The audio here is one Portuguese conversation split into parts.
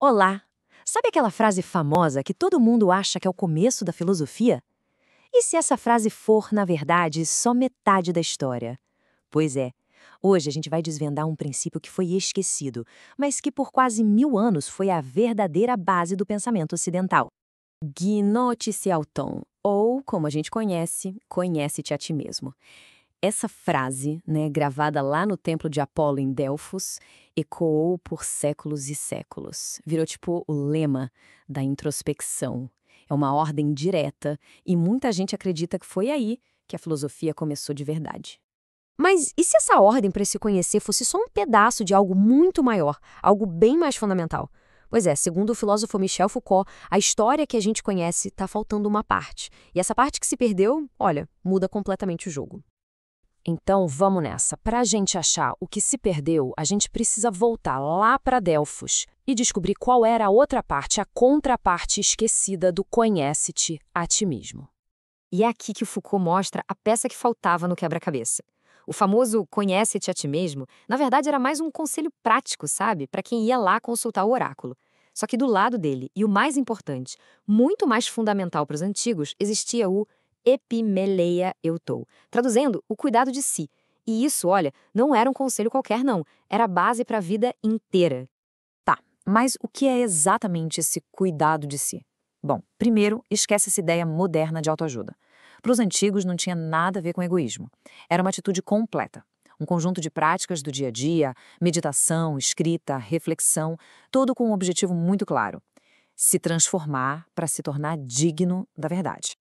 Olá! Sabe aquela frase famosa que todo mundo acha que é o começo da filosofia? E se essa frase for, na verdade, só metade da história? Pois é, hoje a gente vai desvendar um princípio que foi esquecido, mas que por quase 1000 anos foi a verdadeira base do pensamento ocidental. Gnose auton, ou, como a gente conhece, conhece-te a ti mesmo. Essa frase, né, gravada lá no templo de Apolo em Delfos, ecoou por séculos e séculos. Virou tipo o lema da introspecção. É uma ordem direta e muita gente acredita que foi aí que a filosofia começou de verdade. Mas e se essa ordem para se conhecer fosse só um pedaço de algo muito maior, algo bem mais fundamental? Pois é, segundo o filósofo Michel Foucault, a história que a gente conhece está faltando uma parte. E essa parte que se perdeu, olha, muda completamente o jogo. Então vamos nessa. Para a gente achar o que se perdeu, a gente precisa voltar lá para Delfos e descobrir qual era a outra parte, a contraparte esquecida do conhece-te a ti mesmo. E é aqui que o Foucault mostra a peça que faltava no quebra-cabeça. O famoso conhece-te a ti mesmo, na verdade era mais um conselho prático, sabe? Para quem ia lá consultar o oráculo. Só que do lado dele, e o mais importante, muito mais fundamental para os antigos, existia o epimeleia eutou, traduzindo, o cuidado de si. E isso, olha, não era um conselho qualquer não, era a base para a vida inteira. Tá, mas o que é exatamente esse cuidado de si? Bom, primeiro, esquece essa ideia moderna de autoajuda. Para os antigos não tinha nada a ver com egoísmo. Era uma atitude completa. Um conjunto de práticas do dia a dia, meditação, escrita, reflexão, todo com um objetivo muito claro: se transformar para se tornar digno da verdade.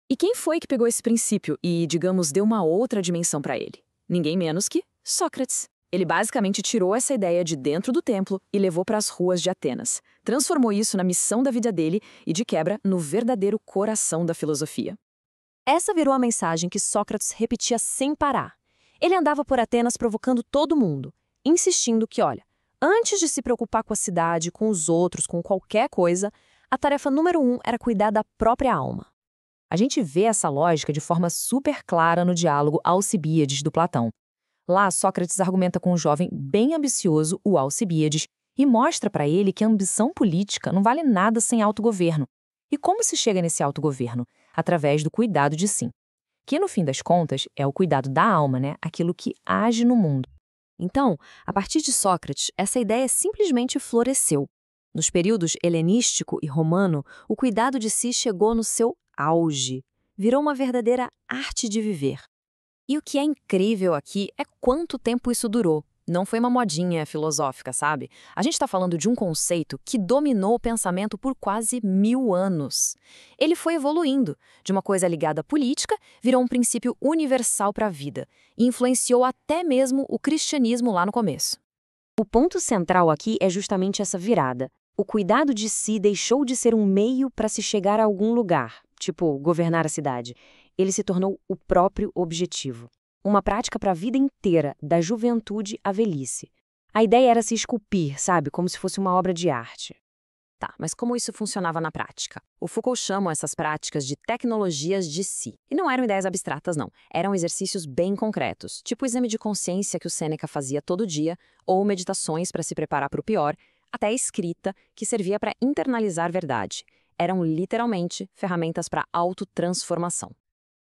E quem foi que pegou esse princípio e, digamos, deu uma outra dimensão para ele? Ninguém menos que Sócrates. Ele basicamente tirou essa ideia de dentro do templo e levou para as ruas de Atenas. Transformou isso na missão da vida dele e, de quebra, no verdadeiro coração da filosofia. Essa virou a mensagem que Sócrates repetia sem parar. Ele andava por Atenas provocando todo mundo, insistindo que, olha, antes de se preocupar com a cidade, com os outros, com qualquer coisa, a tarefa número 1 era cuidar da própria alma. A gente vê essa lógica de forma super clara no diálogo Alcibíades do Platão. Lá, Sócrates argumenta com um jovem bem ambicioso, o Alcibíades, e mostra para ele que a ambição política não vale nada sem autogoverno. E como se chega nesse autogoverno? Através do cuidado de si. Que, no fim das contas, é o cuidado da alma, né? Aquilo que age no mundo. Então, a partir de Sócrates, essa ideia simplesmente floresceu. Nos períodos helenístico e romano, o cuidado de si chegou no seu auge. Virou uma verdadeira arte de viver. E o que é incrível aqui é quanto tempo isso durou. Não foi uma modinha filosófica, sabe? A gente está falando de um conceito que dominou o pensamento por quase 1000 anos. Ele foi evoluindo. De uma coisa ligada à política, virou um princípio universal para a vida. E influenciou até mesmo o cristianismo lá no começo. O ponto central aqui é justamente essa virada. O cuidado de si deixou de ser um meio para se chegar a algum lugar, tipo governar a cidade. Ele se tornou o próprio objetivo. Uma prática para a vida inteira, da juventude à velhice. A ideia era se esculpir, sabe, como se fosse uma obra de arte. Tá, mas como isso funcionava na prática? O Foucault chama essas práticas de tecnologias de si. E não eram ideias abstratas, não. Eram exercícios bem concretos, tipo o exame de consciência que o Sêneca fazia todo dia, ou meditações para se preparar para o pior, até a escrita, que servia para internalizar verdade. Eram literalmente ferramentas para autotransformação.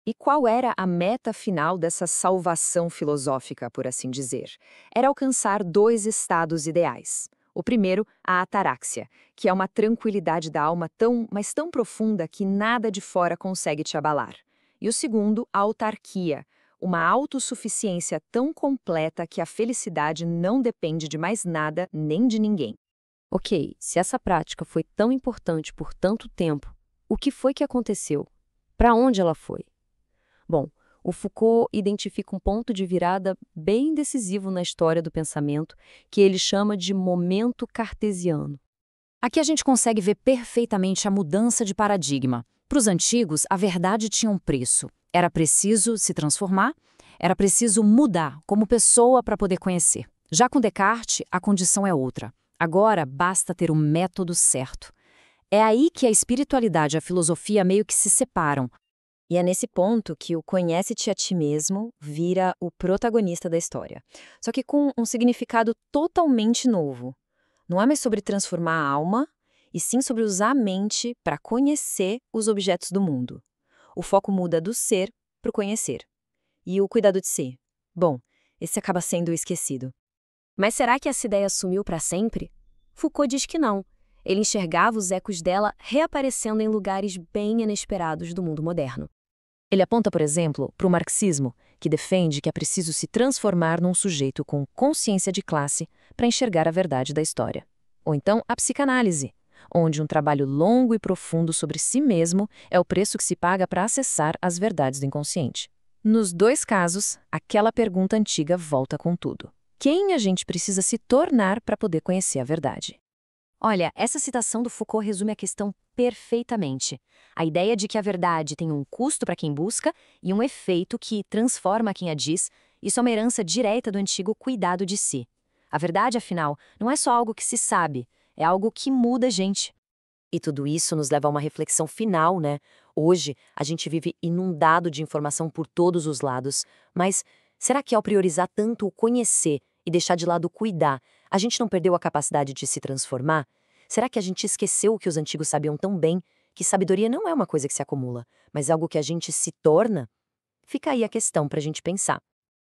E qual era a meta final dessa salvação filosófica, por assim dizer? Era alcançar 2 estados ideais. O primeiro, a ataraxia, que é uma tranquilidade da alma mas tão profunda que nada de fora consegue te abalar. E o segundo, a autarquia, uma autossuficiência tão completa que a felicidade não depende de mais nada nem de ninguém. Ok, se essa prática foi tão importante por tanto tempo, o que foi que aconteceu? Para onde ela foi? Bom, o Foucault identifica um ponto de virada bem decisivo na história do pensamento, que ele chama de momento cartesiano. Aqui a gente consegue ver perfeitamente a mudança de paradigma. Para os antigos, a verdade tinha um preço. Era preciso se transformar, era preciso mudar como pessoa para poder conhecer. Já com Descartes, a condição é outra. Agora basta ter o método certo. É aí que a espiritualidade e a filosofia meio que se separam. E é nesse ponto que o conhece-te a ti mesmo vira o protagonista da história. Só que com um significado totalmente novo. Não é mais sobre transformar a alma, e sim sobre usar a mente para conhecer os objetos do mundo. O foco muda do ser para o conhecer. E o cuidado de si? Bom, esse acaba sendo esquecido. Mas será que essa ideia sumiu para sempre? Foucault diz que não. Ele enxergava os ecos dela reaparecendo em lugares bem inesperados do mundo moderno. Ele aponta, por exemplo, para o marxismo, que defende que é preciso se transformar num sujeito com consciência de classe para enxergar a verdade da história. Ou então a psicanálise, onde um trabalho longo e profundo sobre si mesmo é o preço que se paga para acessar as verdades do inconsciente. Nos dois casos, aquela pergunta antiga volta com tudo. Quem a gente precisa se tornar para poder conhecer a verdade? Olha, essa citação do Foucault resume a questão perfeitamente. A ideia de que a verdade tem um custo para quem busca e um efeito que transforma quem a diz, isso é uma herança direta do antigo cuidado de si. A verdade, afinal, não é só algo que se sabe, é algo que muda a gente. E tudo isso nos leva a uma reflexão final, né? Hoje, a gente vive inundado de informação por todos os lados, mas será que ao priorizar tanto o conhecer e deixar de lado o cuidar, a gente não perdeu a capacidade de se transformar? Será que a gente esqueceu o que os antigos sabiam tão bem, que sabedoria não é uma coisa que se acumula, mas algo que a gente se torna? Fica aí a questão para a gente pensar.